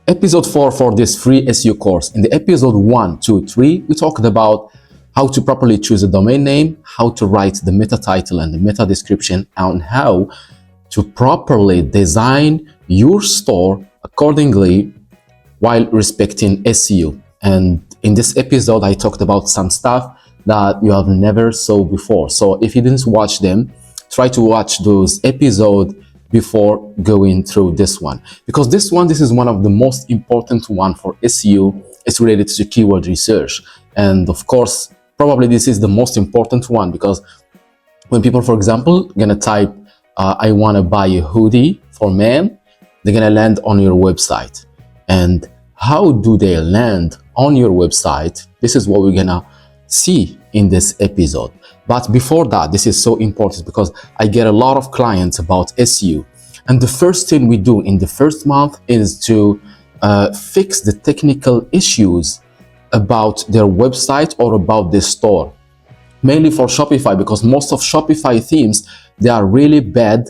Episode 4 for this free SEO course. In the episode 1, 2, 3, we talked about how to properly choose a domain name, how to write the meta title and the meta description, and how to properly design your store accordingly while respecting SEO. And in this episode, I talked about some stuff that you have never saw before. So if you didn't watch them, try to watch those episodes before going through this one, because this is one of the most important one for SEO. It's related to keyword research, and of course probably this is the most important one, because when people, for example, gonna type I want to buy a hoodie for men, they're gonna land on your website. And how do they land on your website? This is what we're gonna see in this episode. But before that, this is so important because I get a lot of clients about SEO, and the first thing we do in the first month is to fix the technical issues about their website or about the store, mainly for Shopify, because most of Shopify themes, they are really bad.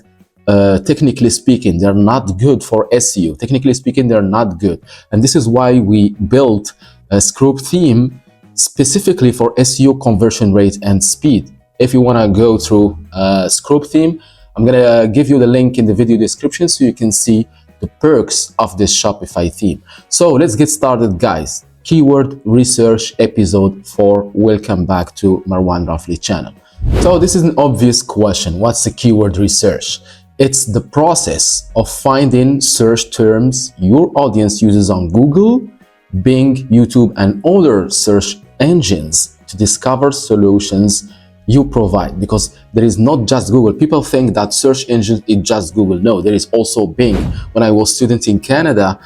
Technically speaking, they're not good for SEO. Technically speaking, they're not good, and this is why we built a script theme specifically for SEO conversion rate and speed. If you want to go through script theme, I'm gonna give you the link in the video description so you can see the perks of this Shopify theme. So let's get started, guys. Keyword research episode 4. Welcome back to Marwan Rafli channel. So this is an obvious question. What's the keyword research? It's the process of finding search terms your audience uses on Google, Bing, YouTube, and other search engines to discover solutions you provide. Because there is not just Google. People think that search engine is just Google. No, there is also Bing. When I was student in Canada,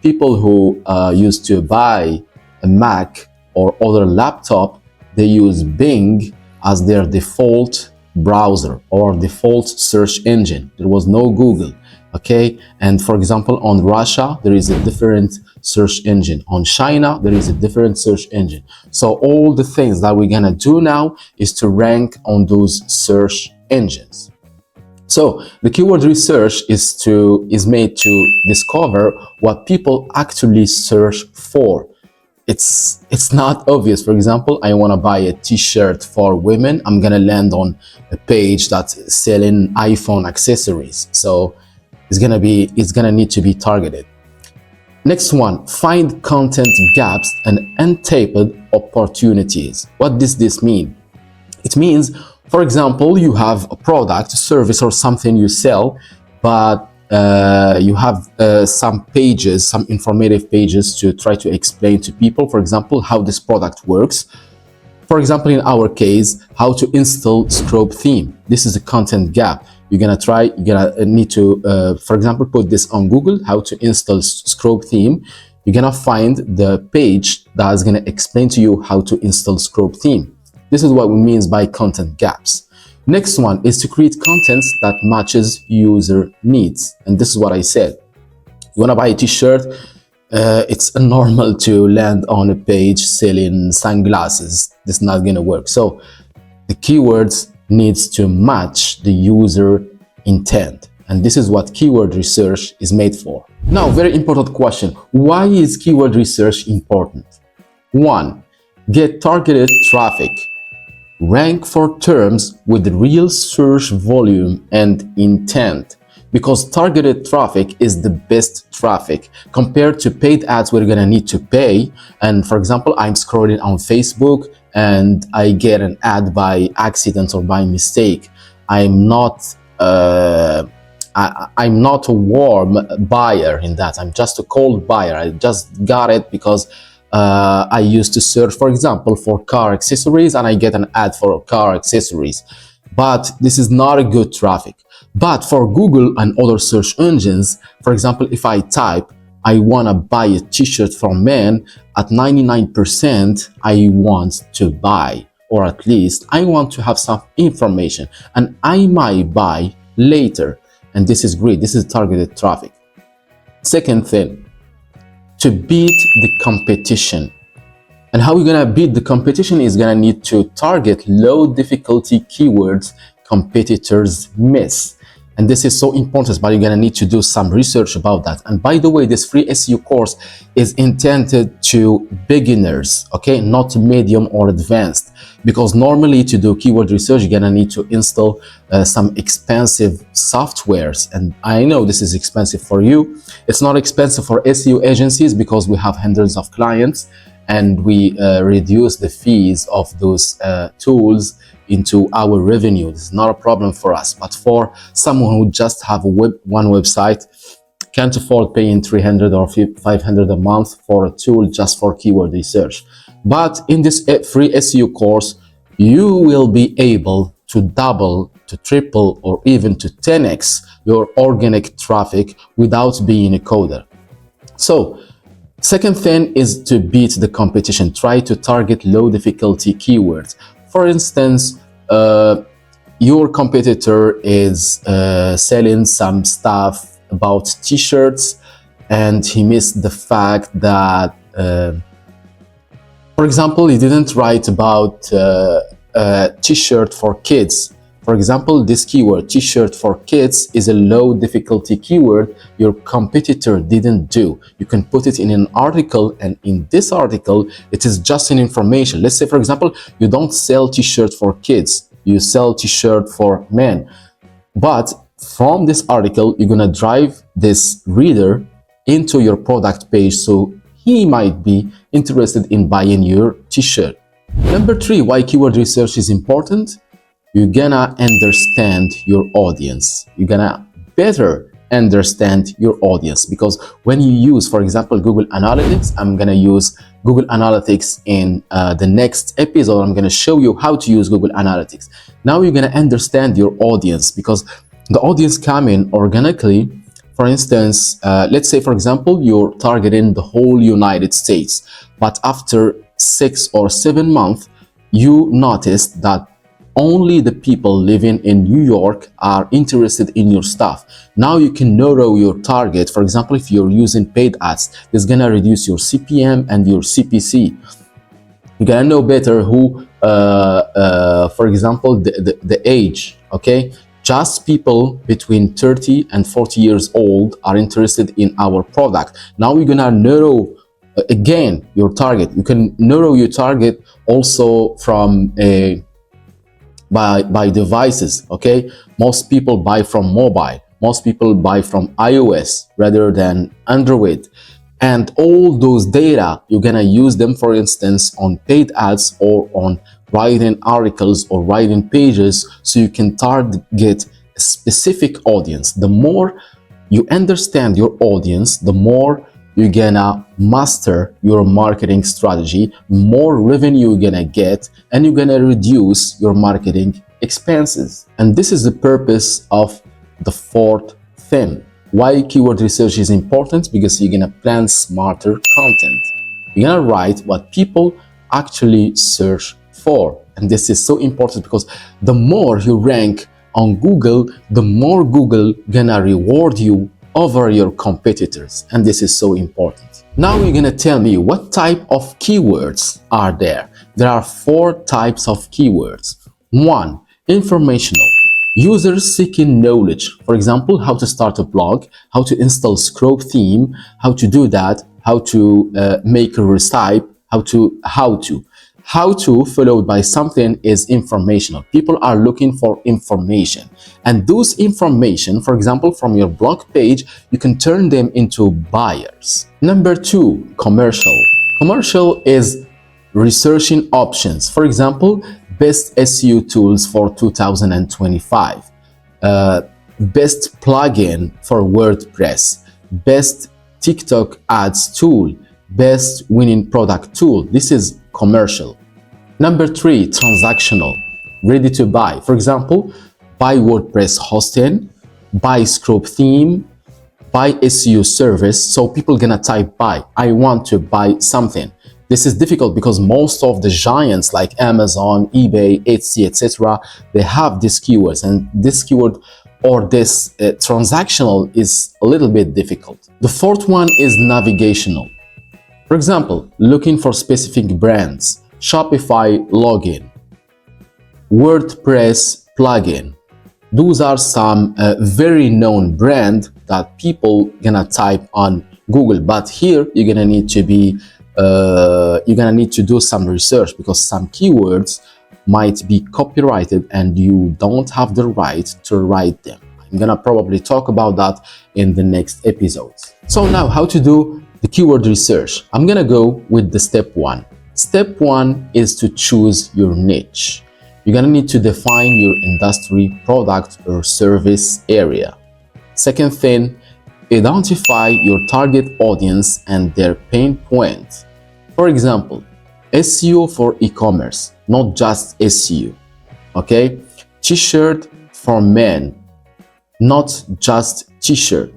people who used to buy a Mac or other laptop, they use Bing as their default browser or default search engine. There was no Google. Okay, and for example, on Russia, there is a different search engine. On China, there is a different search engine. So all the things that we're gonna do now is to rank on those search engines. So the keyword research is made to discover what people actually search for. It's not obvious. For example, I want to buy a t-shirt for women. I'm gonna land on a page that's selling iPhone accessories. So it's gonna need to be targeted. Next one, find content gaps and untapped opportunities. What does this mean? It means, for example, you have a product, service, or something you sell, but you have some pages, some informative pages to try to explain to people, for example, how this product works. For example, in our case, how to install strobe theme. This is a content gap. You're gonna need to, for example, put this on Google, how to install strobe theme. You're gonna find the page that is gonna explain to you how to install strobe theme. This is what we mean by content gaps. Next one is to create contents that matches user needs. And this is what I said. You wanna buy a t-shirt, it's normal to land on a page selling sunglasses. This is not gonna work. So the keywords needs to match the user intent, and this is what keyword research is made for. Now, very important question. Why is keyword research important? 1. Get targeted traffic. Rank for terms with real search volume and intent, because targeted traffic is the best traffic compared to paid ads. We're gonna need to pay. And for example, I'm scrolling on Facebook and I get an ad by accident or by mistake. I'm not a warm buyer in that. I'm just a cold buyer. I just got it because I used to search, for example, for car accessories, and I get an ad for car accessories. But this is not a good traffic. But for Google and other search engines, for example, if I type, I want to buy a t-shirt for men, at 99%, I want to buy, or at least I want to have some information, and I might buy later. And this is great. This is targeted traffic. Second thing, to beat the competition. And how we're gonna beat the competition is gonna need to target low difficulty keywords competitors miss. And this is so important, but you're gonna need to do some research about that. And by the way, this free SEO course is intended to beginners, okay, not medium or advanced, because normally to do keyword research, you're gonna need to install some expensive softwares. And I know this is expensive for you. It's not expensive for SEO agencies because we have hundreds of clients and we reduce the fees of those tools into our revenue. This is not a problem for us, but for someone who just have one website, can't afford paying 300 or 500 a month for a tool just for keyword research. But in this free SEO course, you will be able to double, to triple, or even to 10x your organic traffic without being a coder. So second thing is to beat the competition. Try to target low difficulty keywords. For instance, your competitor is selling some stuff about t-shirts, and he missed the fact that, for example, he didn't write about t-shirt for kids. For example, this keyword, t-shirt for kids, is a low difficulty keyword your competitor didn't do. You can put it in an article, and in this article, it is just an information. Let's say, for example, you don't sell t-shirt for kids, you sell t-shirt for men. But from this article, you're gonna drive this reader into your product page, so he might be interested in buying your t-shirt. Number 3, why keyword research is important. You're gonna understand your audience. You're gonna better understand your audience, because when you use, for example, Google Analytics, I'm gonna use Google Analytics in the next episode. I'm gonna show you how to use Google Analytics. Now you're gonna understand your audience, because the audience come in organically. For instance, let's say, for example, you're targeting the whole United States, but after 6 or 7 months, you noticed that only the people living in New York are interested in your stuff. Now you can narrow your target. For example, if you're using paid ads, it's gonna reduce your CPM and your CPC. You're gonna know better who, for example, the age, okay? Just people between 30 and 40 years old are interested in our product. Now you're gonna narrow again your target. You can narrow your target also from by devices, okay? Most people buy from mobile. Most people buy from iOS rather than Android. And all those data, you're gonna use them, for instance, on paid ads or on writing articles or writing pages, so you can target a specific audience. The more you understand your audience, the more you're gonna master your marketing strategy, more revenue you're gonna get, and you're gonna reduce your marketing expenses. And this is the purpose of the 4th thing. Why keyword research is important? Because you're gonna plan smarter content. You're gonna write what people actually search for. And this is so important, because the more you rank on Google, the more Google gonna reward you over your competitors. And this is so important. Now you're gonna tell me what type of keywords are there. There are 4 types of keywords. 1, informational. Users seeking knowledge. For example, how to start a blog, how to install Scrope theme, how to do that, how to make a recipe, how to followed by something is informational. People are looking for information, and those information, for example, from your blog page, you can turn them into buyers. Number 2, commercial. Commercial is researching options. For example, best SEO tools for 2025, best plugin for WordPress, best TikTok ads tool, best winning product tool. This is commercial. Number 3, transactional, ready to buy. For example, buy WordPress hosting, buy Scrope theme, buy SEO service. So people gonna type buy. I want to buy something. This is difficult because most of the giants like Amazon, eBay, Etsy, etc., they have these keywords, and this keyword or this transactional is a little bit difficult. The 4th one is navigational. For example, looking for specific brands, Shopify login, WordPress plugin, Those are some very known brand that people gonna type on Google. But here you're gonna need to be you're gonna need to do some research, because some keywords might be copyrighted and you don't have the right to write them. I'm gonna probably talk about that in the next episodes. So now, how to do the keyword research? I'm gonna go with the step one. Step one is to choose your niche. You're gonna need to define your industry, product, or service area. Second thing, identify your target audience and their pain points. For example, SEO for e-commerce, not just SEO. Okay? T-shirt for men, not just t-shirt.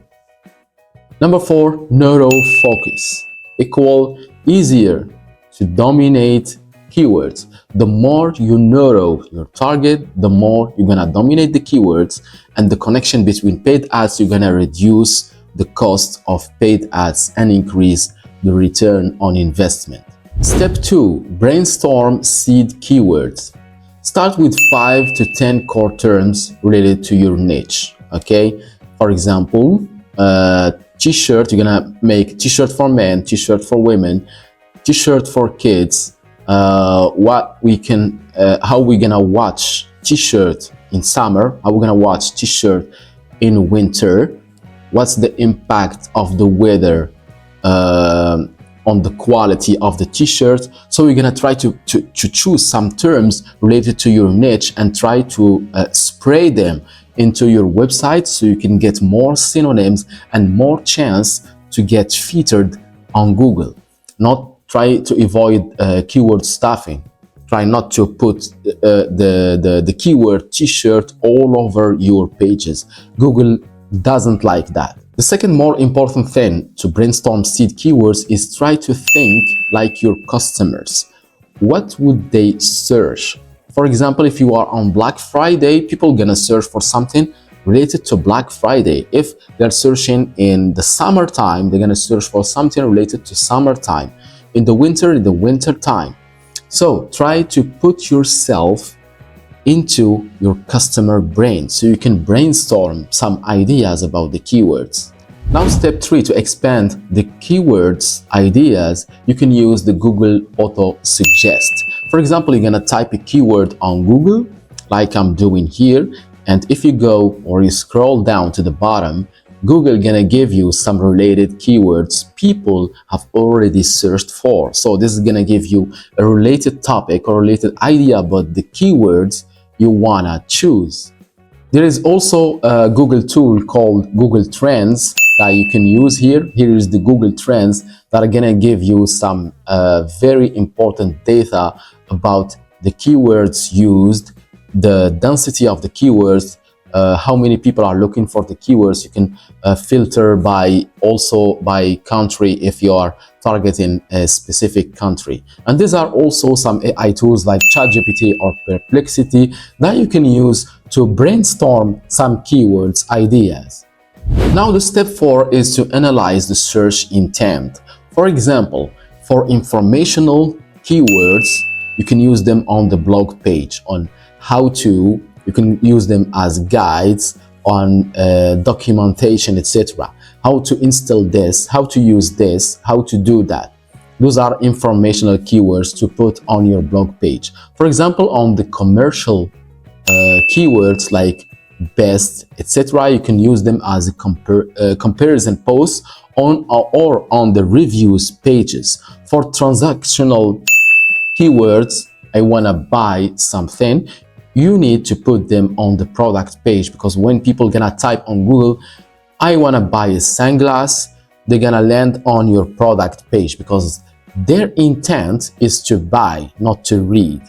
Number 4, narrow focus. Equal easier to dominate keywords. The more you narrow your target, the more you're gonna dominate the keywords, and the connection between paid ads, you're gonna reduce the cost of paid ads and increase the return on investment. Step 2, brainstorm seed keywords. Start with 5 to 10 core terms related to your niche. Okay, for example, t-shirt, you're gonna make t-shirt for men, t-shirt for women, t-shirt for kids. How we gonna watch t-shirt in summer, how we gonna watch t-shirt in winter, what's the impact of the weather on the quality of the t-shirt. So we're gonna try to choose some terms related to your niche and try to spray them into your website, so you can get more synonyms and more chance to get featured on Google. Not try to avoid keyword stuffing. Try not to put the keyword t-shirt all over your pages. Google doesn't like that. The second more important thing to brainstorm seed keywords is try to think like your customers. What would they search? For example, if you are on Black Friday, people are gonna search for something related to Black Friday. If they're searching in the summertime, they're gonna search for something related to summertime. In the winter time. So try to put yourself into your customer brain so you can brainstorm some ideas about the keywords. Now, step 3, to expand the keywords ideas, you can use the Google Auto Suggest. For example, you're gonna type a keyword on Google, like I'm doing here, and if you go or you scroll down to the bottom, Google gonna give you some related keywords people have already searched for. So this is gonna give you a related topic or related idea about the keywords you wanna choose. There is also a Google tool called Google Trends that you can use here. Here is the Google Trends that are gonna give you some very important data about the keywords used, the density of the keywords, how many people are looking for the keywords. You can filter also by country if you are targeting a specific country. And these are also some AI tools like ChatGPT or Perplexity that you can use to brainstorm some keywords ideas. Now, the step 4 is to analyze the search intent. For example, for informational keywords, you can use them on the blog page on how to. You can use them as guides on documentation, etc. How to install this, how to use this, how to do that. Those are informational keywords to put on your blog page. For example, on the commercial keywords like best, etc., you can use them as a comparison post on or on the reviews pages. For transactional keywords, I want to buy something, you need to put them on the product page, because when people gonna type on Google, I want to buy a sunglass, they're gonna land on your product page because their intent is to buy, not to read.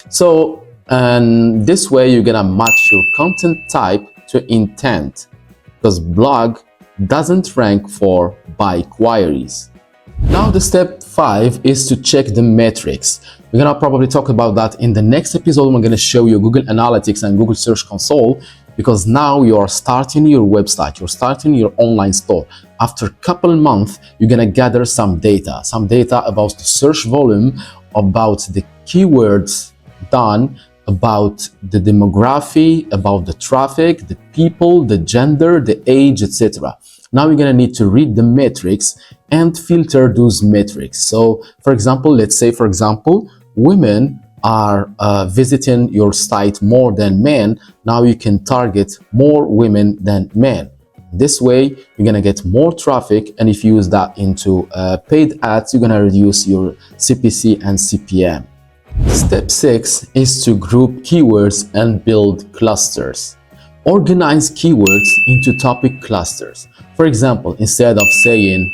So, and this way you're gonna match your content type to intent, because blog doesn't rank for buy queries. Now, the step 5 is to check the metrics. We're gonna probably talk about that in the next episode. I'm gonna show you Google Analytics and Google Search Console, because now you are starting your website, you're starting your online store. After a couple months, you're gonna gather some data about the search volume, about the keywords done, about the demography, about the traffic, the people, the gender, the age, etc. Now you're gonna need to read the metrics and filter those metrics. So for example, let's say for example, women are visiting your site more than men. Now you can target more women than men. This way you're gonna get more traffic, and if you use that into paid ads, you're gonna reduce your CPC and CPM. Step 6 is to group keywords and build clusters. Organize keywords into topic clusters. For example, instead of saying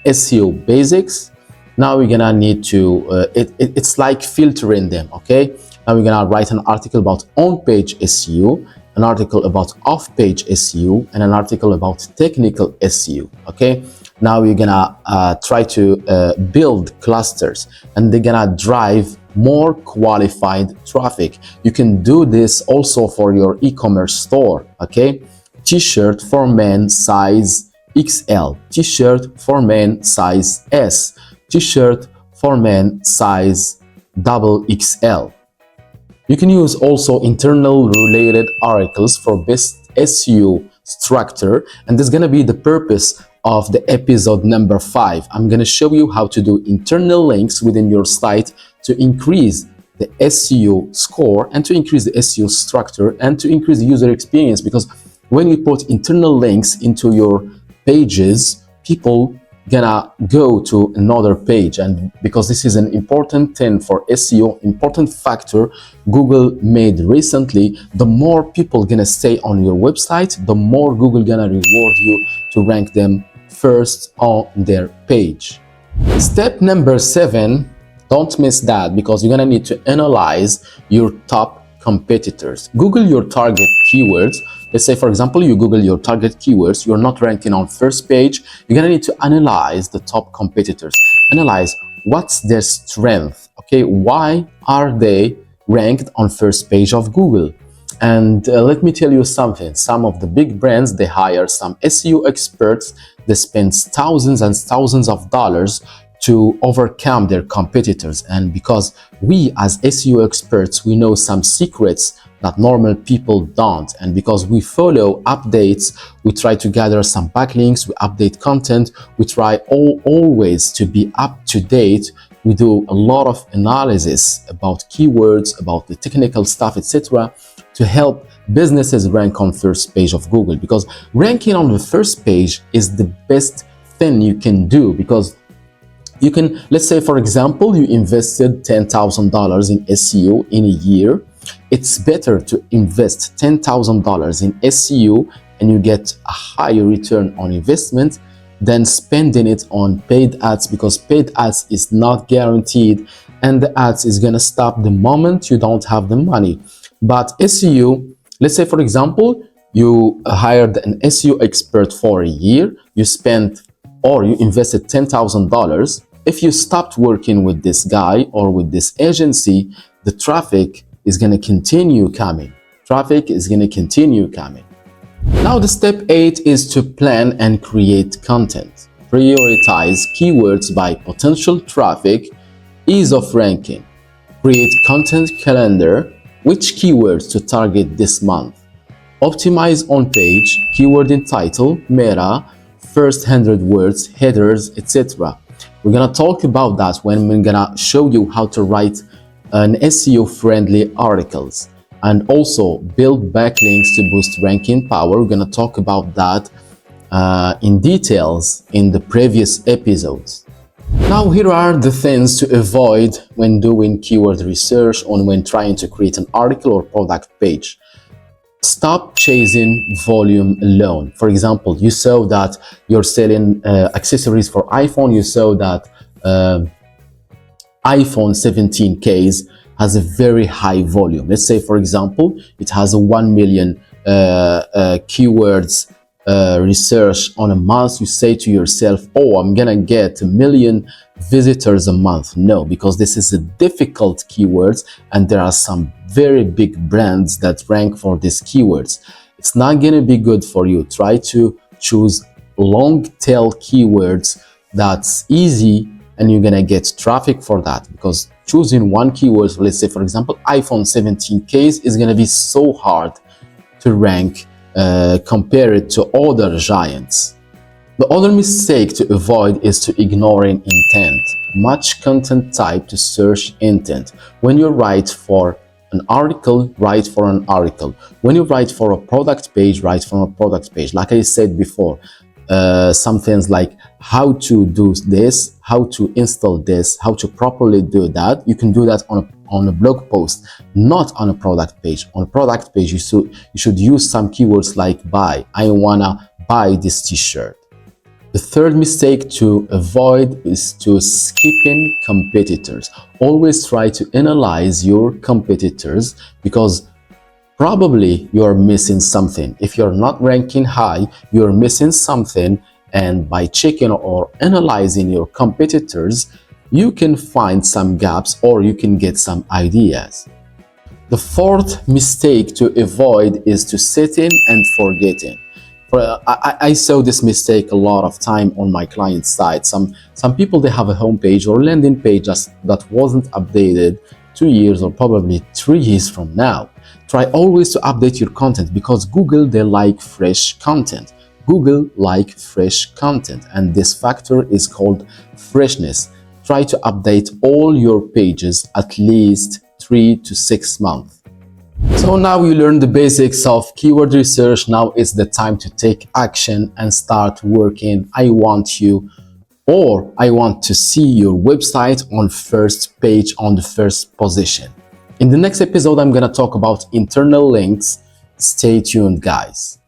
SEO basics, now we're gonna need to, it's like filtering them, okay? Now we're gonna write an article about on-page SEO, an article about off-page SEO, and an article about technical SEO, okay? Now we're gonna try to build clusters, and they're gonna drive more qualified traffic. You can do this also for your e-commerce store, okay? T-shirt for men size XL, t-shirt for men size S, t-shirt for men size XXL. You can use also internal related articles for best SEO structure, and this is going to be the purpose of the episode number 5. I'm going to show you how to do internal links within your site to increase the SEO score and to increase the SEO structure and to increase the user experience, because when you put internal links into your pages, people gonna go to another page, and because this is an important thing for SEO, important factor Google made recently, the more people gonna stay on your website, the more Google gonna reward you to rank them first on their page. Step number 7, don't miss that, because you're gonna need to analyze your top competitors. Google your target keywords. Let's say, for example, you Google your target keywords, you're not ranking on first page, you're gonna need to analyze the top competitors. Analyze what's their strength, okay? Why are they ranked on first page of Google? And let me tell you something, some of the big brands, they hire some SEO experts, they spend thousands and thousands of dollars to overcome their competitors. And because we as SEO experts, we know some secrets that normal people don't, and because we follow updates, we try to gather some backlinks, we update content, we try always to be up to date. We do a lot of analysis about keywords, about the technical stuff, etc., to help businesses rank on first page of Google, because ranking on the first page is the best thing you can do. Because you can, let's say for example, you invested $10,000 in SEO in a year. It's better to invest $10,000 in SEO and you get a higher return on investment than spending it on paid ads, because paid ads is not guaranteed and the ads is gonna stop the moment you don't have the money. But SEO, let's say for example, you hired an SEO expert for a year, you spent or you invested $10,000. If you stopped working with this guy or with this agency, the traffic is going to continue coming. Traffic is going to continue coming. Now the step 8 is to plan and create content. Prioritize keywords by potential traffic, ease of ranking. Create content calendar, which keywords to target this month. Optimize on page, keyword in title, meta, first 100 words, headers, etc. We're gonna talk about that when we're gonna show you how to write an SEO friendly articles and also build backlinks to boost ranking power. We're gonna talk about that in details in the previous episodes. Now here are the things to avoid when doing keyword research or when trying to create an article or product page. Stop chasing volume alone. For example, you saw that you're selling accessories for iPhone. You saw that iPhone 17 case has a very high volume. Let's say, for example, it has a 1 million keywords research on a month. You say to yourself, oh, I'm gonna get 1 million visitors a month. No, because this is a difficult keywords and there are some very big brands that rank for these keywords. It's not gonna be good for you. Try to choose long tail keywords that's easy and you're gonna get traffic for that, because choosing one keyword, let's say for example iPhone 17 case, is gonna be so hard to rank compared to other giants. The other mistake to avoid is to ignoring intent. Match content type to search intent. When you write for an article, write for an article. When you write for a product page, write for a product page. Like I said before, some things like how to do this, how to install this, how to properly do that. You can do that on a blog post, not on a product page. On a product page, you should use some keywords like buy. I wanna buy this t-shirt. The third mistake to avoid is to skipping competitors. Always try to analyze your competitors, because probably you're missing something. If you're not ranking high, you're missing something, and by checking or analyzing your competitors, you can find some gaps or you can get some ideas. The fourth mistake to avoid is to setting and forgetting. I saw this mistake a lot of time on my client side. Some people, they have a homepage or landing page that wasn't updated 2 years or probably 3 years from now. Try always to update your content, because Google, they like fresh content. Google like fresh content, and this factor is called freshness. Try to update all your pages at least 3 to 6 months. So now you learned the basics of keyword research. Now it's the time to take action and start working. I want to see your website on first page, on the first position. In the next episode, I'm going to talk about internal links. Stay tuned, guys.